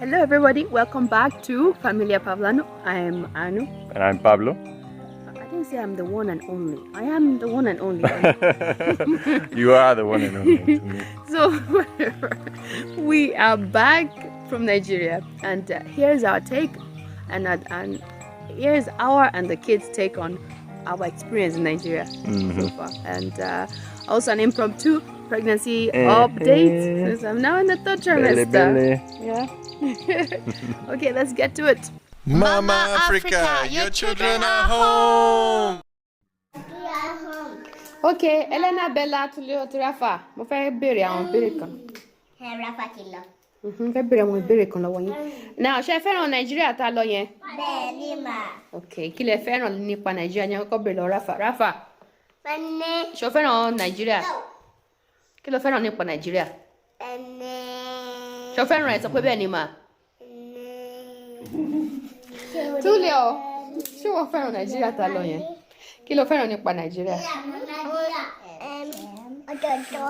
Hello everybody, welcome back to Familia Pablanu. I'm Anu. And I'm Pablo. I didn't say I'm the one and only. I am the one and only. You are the one and only. So we are back from Nigeria, and here's our take, and here's our and the kids' take on our experience in Nigeria so far, and also an impromptu pregnancy update since I'm now in the third trimester. Yeah. Okay, let's get to it. Mama Africa, your children are home. Okay, Elena, Bella, Tulio, Rafa. Mo fẹ́ béèrè àwọn ìbéèrè kan. Rafa ti lọ. Fẹ́ béèrè àwọn ìbéèrè kan lọ́wọ́ yín. Now, ṣé ẹ fẹ́ràn Nàìjíríà tá lọ yẹn? Bẹ́ẹ̀ni mà. Okay, kí lẹ fẹ́ràn nípa Nàìjíríà ni kọ́kọ́ béèrè lọ Rafa. Rafa, Bẹ́ẹ̀ni. ṣé o fẹ́ràn Nàìjíríà? Kí ló fẹ́ràn nípa Nàìjíríà? Bẹ́ẹ̀ni. Ṣé o fẹ́ràn ẹ̀ sọ pé bẹ́ẹ̀ ni mà? Tulio, ṣé o fẹ́ràn Nàìjíríà tá lọ yẹn? Kí ló fẹ́ràn nípa Nàìjíríà? Òdòdó.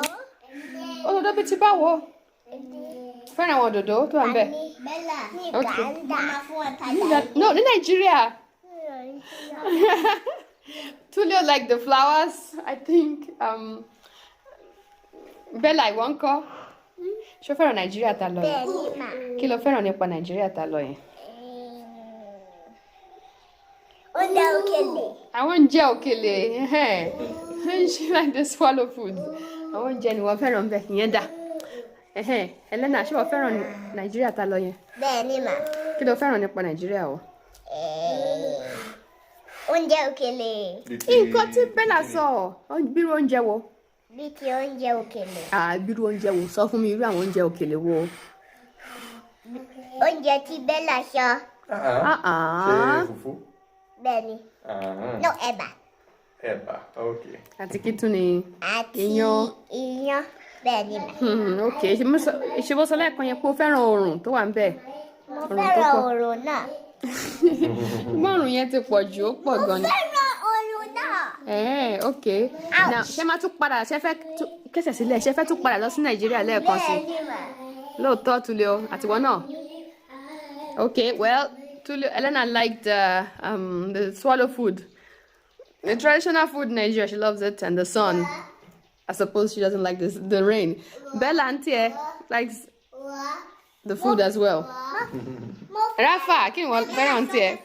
Òdòdó bíi ti báwo? Fẹ́ràn àwọn òdòdó tó wà ń bẹ̀? Bella. Ní Okay. Uganda. Máa fún ọ tajà. No, ní Nàìjíríà. Tulio like the flowers, I think. Bella, ìwọ ńkọ́? Ṣé o fẹ́ràn Nàìjíríà tá lọ yẹn? Bẹ́ẹ̀ni mà. Kí ló fẹ́ràn nípa Nàìjíríà tá lọ yẹn? Oúnjẹ òkèlè. Àwọn oúnjẹ òkèlè. She like the swallow food. Àwọn oúnjẹ ni wọ́n fẹ́ràn bẹ́ẹ̀ ìyẹn dà. Elena, ṣé o fẹ́ràn Nàìjíríà tá lọ yẹn? Bẹ́ẹ̀ni mà. Kí ló fẹ́ràn nípa Nàìjíríà o? Oúnjẹ òkèlè. Nǹkan tí Bella sọ, bírú oúnjẹ wo? Bí ti oúnjẹ òkèlè. Bírú oúnjẹ wo? Sọ fún mi irú àwọn oúnjẹ òkèlè wo? Oúnjẹ tí Bella sọ. Ṣé fufu? Bẹ́ẹ̀ni. No, ẹ̀bà. Ẹ̀bà, okay. Àti kí tún ni? Àti Iyán. iyán. Bẹ́ẹ̀ni mà. Okay, ṣe bó sọ lẹ́ẹ̀kan yẹn pé ó fẹ́ràn oòrùn tó wà ń bẹ̀. Mo fẹ́ràn òrùn náà. Márùn yẹn ti pọ̀ jù, ó pọ̀ gan ni. Fẹ́ràn òrùn náà. Okay. Now, ṣé máa tún padà, ṣé fẹ́ kẹ́sẹ̀ sílẹ̀, ṣé fẹ́ tún padà lọ sí Nàìjíríà lẹ́ẹ̀kan sí? Bẹ́ẹ̀ni mà. Lóòótọ́ Tulio, àtiwọ́ náà? Okay, well, Tulio, Elena liked the swallow food. The traditional food in Nigeria, she loves it, and the sun. I suppose she doesn't like the rain. Bella Auntie likes the food as well. Rafa, kí ni wọ́n fẹ́ràn Auntie?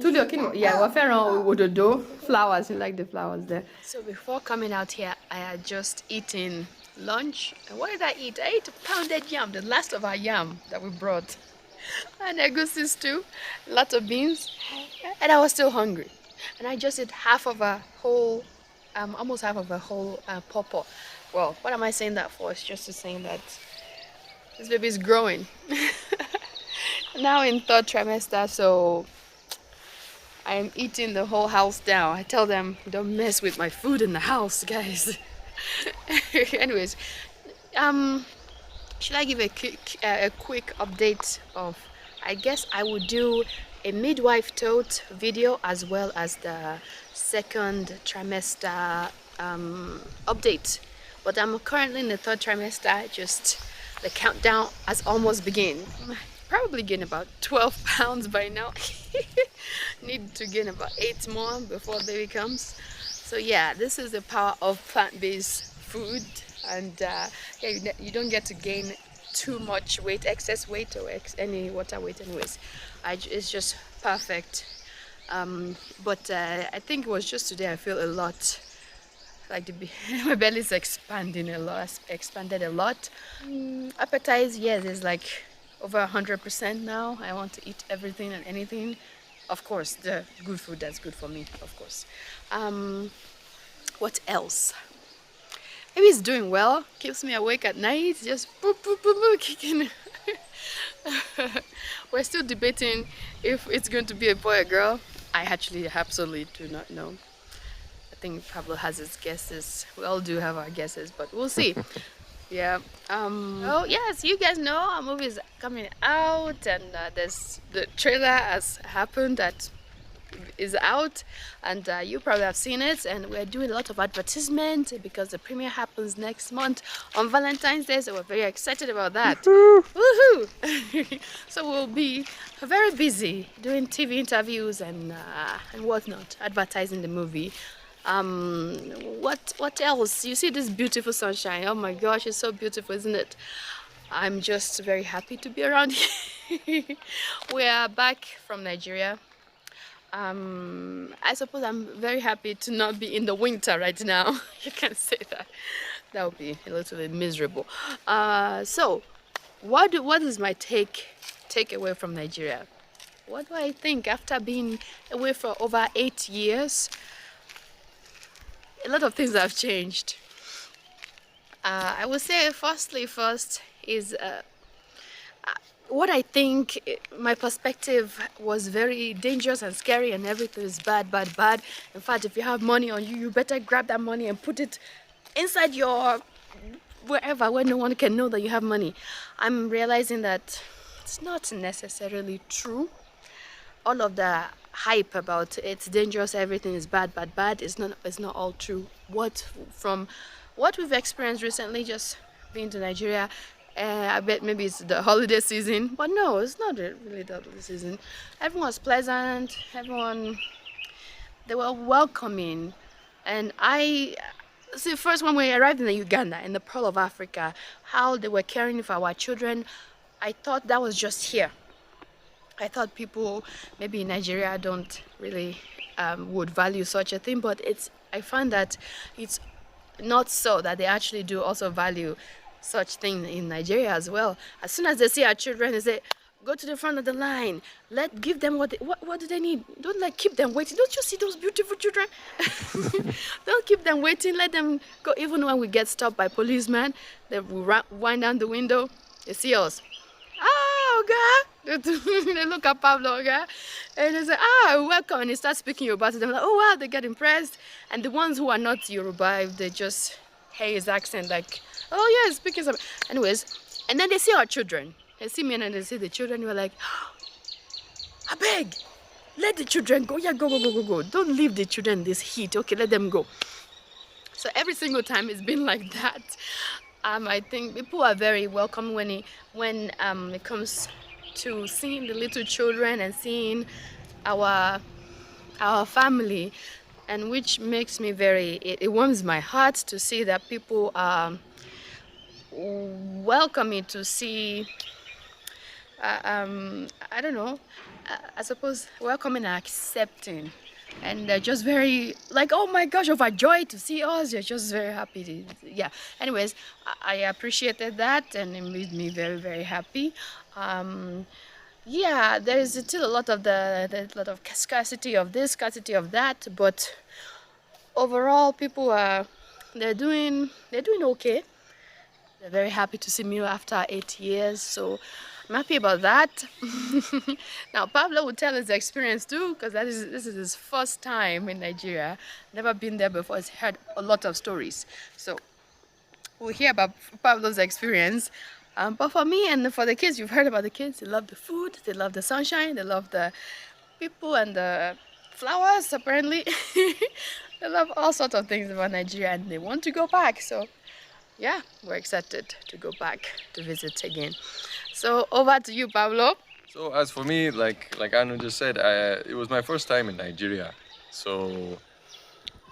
Tulio, kí ni wọ́n? Yeah, wọ́n fẹ́ràn òdòdó, flowers. You like the flowers there. So before coming out here, I had just eaten lunch. And what did I eat? I ate pounded yam, the last of our yam that we brought. And egusi stew, lots of beans. And I was still hungry. And I just ate half of a whole, almost half of a whole pawpaw. Well, what am I saying that for? It's just to say that this baby is growing. Now in third trimester, so I'm eating the whole house down. I tell them, don't mess with my food in the house, guys. Anyways, should I give a quick update of, I guess I would do a midwife tote video as well as the second trimester update. But I'm currently in the third trimester, just the countdown has almost begun. Probably gain about 12 pounds by now. Need to gain about 8 more before baby comes. So yeah, this is the power of plant-based food, and yeah, you don't get to gain too much weight, excess weight or any water weight anyways. It's just perfect. But I think it was just today I feel a lot like my belly's expanding a lot, expanded a lot. Appetite, yes, is like over 100% now. I want to eat everything and anything. Of course, the good food that's good for me, of course. What else? Maybe it's doing well, keeps me awake at night, just boop, boop, boop, boop, kicking. We're still debating if it's going to be a boy or girl. I actually absolutely do not know. I think Pablo has his guesses. We all do have our guesses, but we'll see. Yeah. Oh yes, you guys know our movie is coming out, and there's the trailer has happened that is out, and you probably have seen it. And we're doing a lot of advertisement because the premiere happens next month on Valentine's Day. So we're very excited about that. Woohoo! So we'll be very busy doing TV interviews and whatnot, advertising the movie. What else? You see this beautiful sunshine. Oh my gosh, it's so beautiful, isn't it? I'm just very happy to be around here. We are back from Nigeria. I suppose I'm very happy to not be in the winter right now. You can say that. That would be a little bit miserable. So what is my takeaway from Nigeria? What do I think after being away for over 8 years? A lot of things have changed. I would say first is what I think. My perspective was very dangerous and scary, and everything is bad. In fact, if you have money on you, you better grab that money and put it inside your wherever, where no one can know that you have money. I'm realizing that it's not necessarily true. All of the hype about it's dangerous, everything is bad is not all true. From what we've experienced recently, just being to Nigeria, I bet maybe it's the holiday season, but no, it's not really the holiday season. Everyone was pleasant, they were welcoming. And I see, first when we arrived in Uganda, in the Pearl of Africa, how they were caring for our children, I thought that was just here. I thought people maybe in Nigeria don't really would value such a thing, but I find that it's not so, that they actually do also value such thing in Nigeria as well. As soon as they see our children, they say, go to the front of the line. Give them what do they need? Don't keep them waiting. Don't you see those beautiful children? Don't keep them waiting. Let them go. Even when we get stopped by policemen, they will wind down the window. They see us. Okay. They look at Pablo, okay? And they say, welcome. And he starts speaking Yoruba to them. Like, oh, wow, they get impressed. And the ones who are not Yoruba, if they just hear his accent, like, oh, yeah, speaking something. Anyways, and then they see our children. They see me and they see the children. We're like, I beg, let the children go. Yeah, go. Don't leave the children in this heat. Okay, let them go. So every single time it's been like that. I think people are very welcome when it comes to seeing the little children and seeing our family, and which makes me it warms my heart to see that people are welcoming, to see I don't know, I suppose welcoming and accepting. And they're just very, like, oh my gosh, overjoyed to see us. They're just very happy. Yeah. Anyways, I appreciated that, and it made me very, very happy. Yeah, there is still a lot of scarcity of this, scarcity of that, but overall, people they're doing okay. They're very happy to see me after 8 years, so I'm happy about that. Now, Pablo will tell his experience too, because this is his first time in Nigeria. Never been there before. He's heard a lot of stories. So we'll hear about Pablo's experience. But for me and for the kids, you've heard about the kids. They love the food, they love the sunshine, they love the people and the flowers, apparently. They love all sorts of things about Nigeria, and they want to go back. So yeah, we're excited to go back to visit again. So over to you, Pablo. So as for me, like Anu just said, it was my first time in Nigeria. So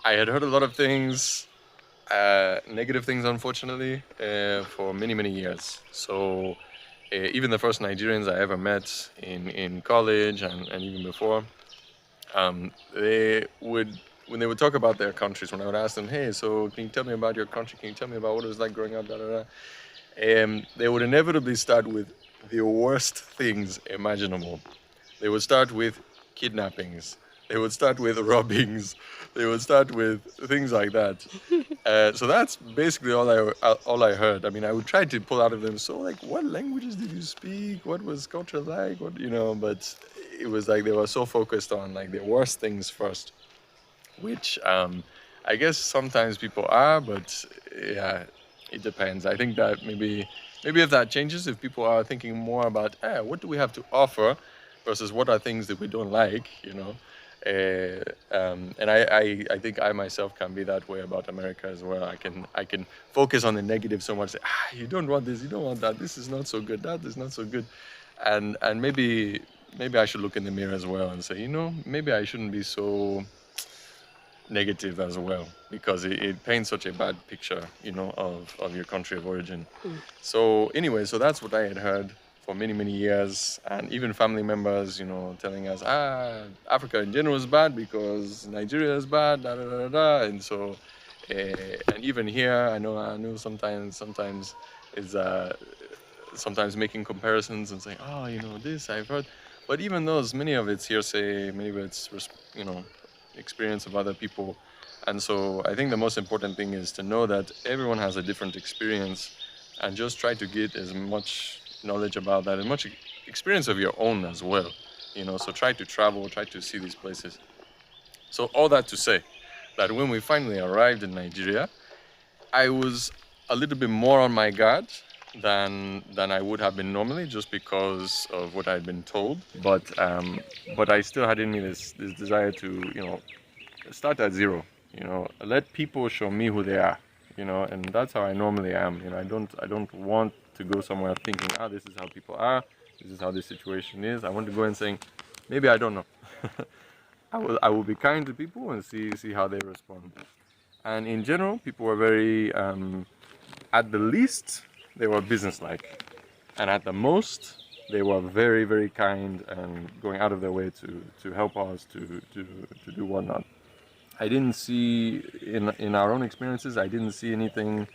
I had heard a lot of things, negative things, unfortunately, for many years. So even the first Nigerians I ever met in college and even before, when they would talk about their countries, when I would ask them, hey, so can you tell me about your country? Can you tell me about what it was like growing up? They would inevitably start with the worst things imaginable. They would start with kidnappings. They would start with robbings. They would start with things like that. So that's basically all I heard. I mean, I would try to pull out of them, so like, what languages did you speak? What was culture like? But it was like they were so focused on like the worst things first, which I guess sometimes people are, but yeah, it depends. I think that maybe if that changes, if people are thinking more about what do we have to offer versus what are things that we don't like, And I think I myself can be that way about America as well. I can focus on the negative so much. Say, you don't want this, you don't want that. This is not so good. That is not so good. And maybe I should look in the mirror as well and say, maybe I shouldn't be so negative as well, because it paints such a bad picture, of your country of origin. So anyway, so that's what I had heard for many, many years, and even family members, telling us, Africa in general is bad because Nigeria is bad, da da da da, da. And so, and even here, I know sometimes is sometimes making comparisons and saying, this I've heard, but even those, many of it's hearsay, many of it's, experience of other people. And so I think the most important thing is to know that everyone has a different experience, and just try to get as much knowledge about that, as much experience of your own as well, so try to travel, try to see these places. So all that to say that when we finally arrived in Nigeria, I was a little bit more on my guard than I would have been normally, just because of what I'd been told. But I still had in me this desire to, start at zero. Let people show me who they are. And that's how I normally am. I don't want to go somewhere thinking, this is how people are, this is how this situation is. I want to go and saying, maybe I don't know. I will be kind to people and see how they respond. And in general, people were very, at the least, they were businesslike, and at the most, they were very, very kind and going out of their way to help us to do whatnot. I didn't see in our own experiences, I didn't see anything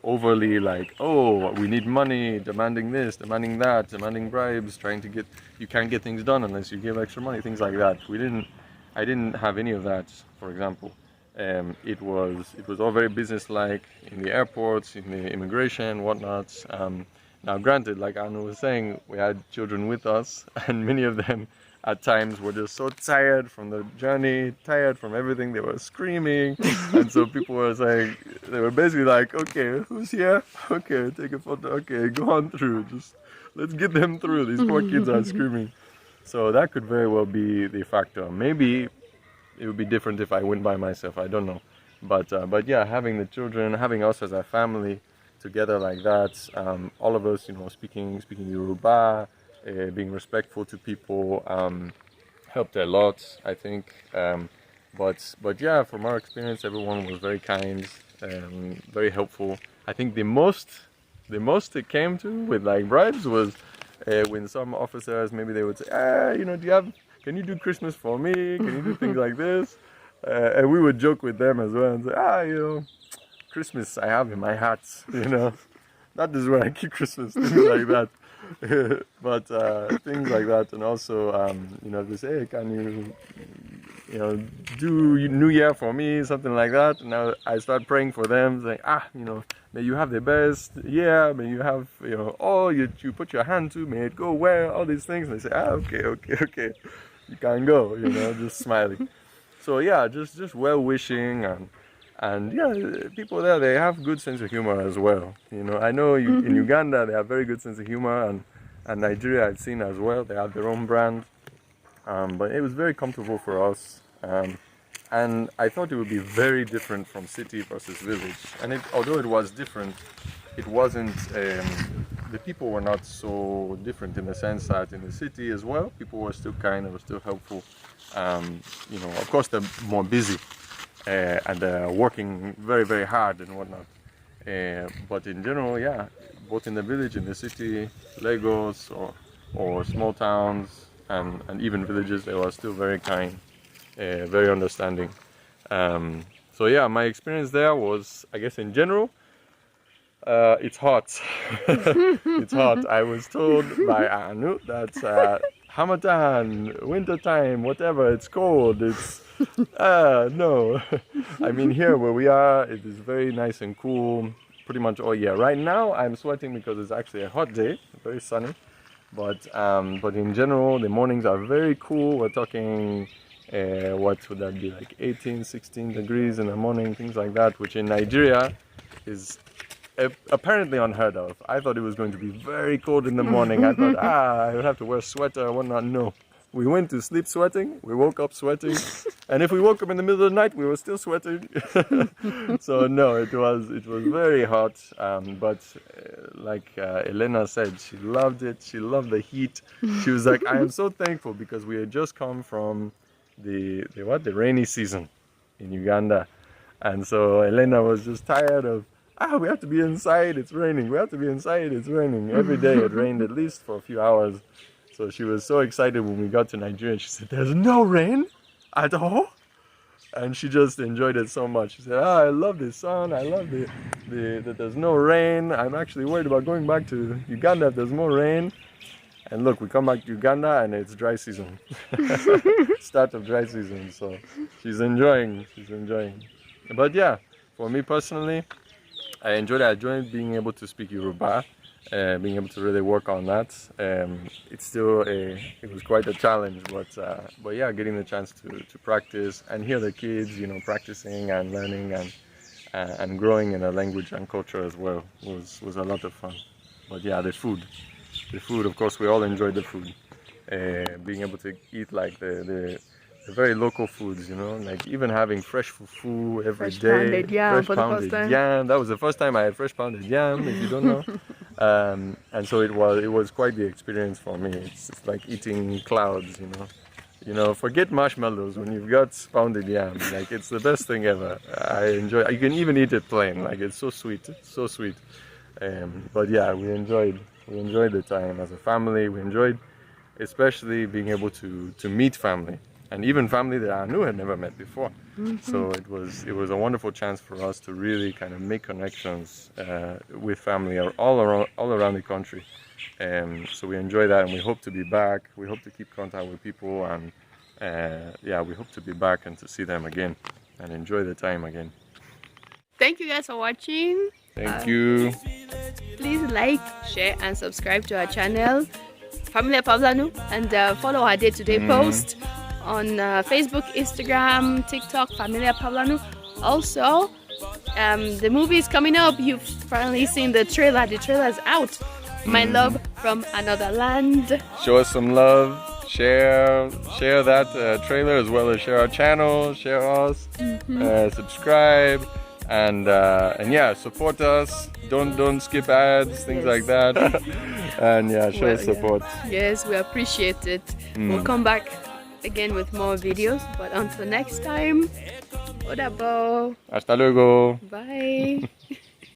overly like, we need money, demanding this, demanding that, demanding bribes, you can't get things done unless you give extra money, things like that. I didn't have any of that, for example. It was all very businesslike in the airports, in the immigration, whatnot. Now, granted, like Anu was saying, we had children with us, and many of them at times were just so tired from the journey, tired from everything. They were screaming, and so people were saying, they were basically like, okay, who's here? Okay, take a photo. Okay, go on through. Just let's get them through. These poor kids are screaming. So that could very well be the factor. Maybe it would be different if I went by myself. I don't know, but yeah, having the children, having us as a family together like that, all of us, speaking YORՈBÁ, being respectful to people, helped a lot, I think. But yeah, from our experience, everyone was very kind, very helpful. I think the most it came to with like bribes was when some officers, maybe they would say, can you do Christmas for me? Can you do things like this? And we would joke with them as well and say, Christmas I have in my heart, that is where I keep Christmas, things like that. But things like that, and also, they say, hey, can you, do New Year for me, something like that. And now I start praying for them, saying, may you have the best year, may you have, all you put your hand to, may it go well, all these things. And they say, okay, you can go, just smiling. So yeah, just well-wishing, and yeah, people there, they have good sense of humor as well. I know in Uganda they have very good sense of humor, and Nigeria I've seen as well. They have their own brand, but it was very comfortable for us. And I thought it would be very different from city versus village. And although it was different, it wasn't. The people were not so different in the sense that in the city as well, people were still kind and were still helpful. Of course they're more busy. And working very, very hard and whatnot. But in general, yeah, both in the village, in the city, Lagos, or small towns, and even villages, they were still very kind, very understanding. So yeah, my experience there was, I guess in general, it's hot. It's hot. I was told by Anu that Hamatan, winter time, whatever, it's cold, it's no. I mean, here where we are, it is very nice and cool pretty much all year. Right now I'm sweating because it's actually a hot day, very sunny, but in general the mornings are very cool. We're talking what would that be, like 18, 16 degrees in the morning, things like that, which in Nigeria is apparently unheard of. I thought it was going to be very cold in the morning. I thought, I would have to wear a sweater or whatnot. No, We went to sleep sweating, we woke up sweating, and if we woke up in the middle of the night, we were still sweating. So no, it was very hot, but like Elena said, she loved it. She loved the heat. She was like, I am so thankful because we had just come from the rainy season in Uganda, and so Elena was just tired of, we have to be inside, it's raining. We have to be inside, it's raining. Every day it rained at least for a few hours. So she was so excited when we got to Nigeria. She said, there's no rain at all? And she just enjoyed it so much. She said, I love the sun. I love that there's no rain. I'm actually worried about going back to Uganda if there's more rain. And look, we come back to Uganda and it's dry season. Start of dry season. So she's enjoying. But yeah, for me personally, I enjoyed it. I enjoyed being able to speak YORÚBÁ. Being able to really work on that. It's still it was quite a challenge, but yeah, getting the chance to practice and hear the kids, you know, practicing and learning and growing in a language and culture as well was a lot of fun. But yeah, the food, of course, we all enjoyed the food. Being able to eat like the very local foods, you know, like even having fresh fufu every day. Pounded yam for the first time. Yam. That was the first time I had fresh pounded yam, if you don't know. And so it was quite the experience for me. It's like eating clouds, you know. You know, forget marshmallows when you've got pounded yam. Like, it's the best thing ever. I enjoy. You can even eat it plain. Like, it's so sweet. It's so sweet. But yeah, we enjoyed the time as a family. We enjoyed, especially being able to meet family. And even family that I knew had never met before. So it was a wonderful chance for us to really kind of make connections with family all around the country. So we enjoy that, and we hope to be back. We hope to keep contact with people, and yeah, we hope to be back and to see them again and enjoy the time again. Thank you guys for watching. Thank you. Please like, share, and subscribe to our channel, Familia Pablanu, and follow our day-to-day post on Facebook, Instagram, TikTok, Familia Pablanu. Also, the movie is coming up. You've finally seen the trailer. The trailer is out. My Love from Another Land. Show us some love. Share that trailer, as well as share our channel. Share us. Subscribe. And yeah, support us. Don't skip ads, things like that. And yeah, show us support. Yes, we appreciate it. We'll come back again with more videos, but until next time, YORÀBÁ. Hasta luego. Bye.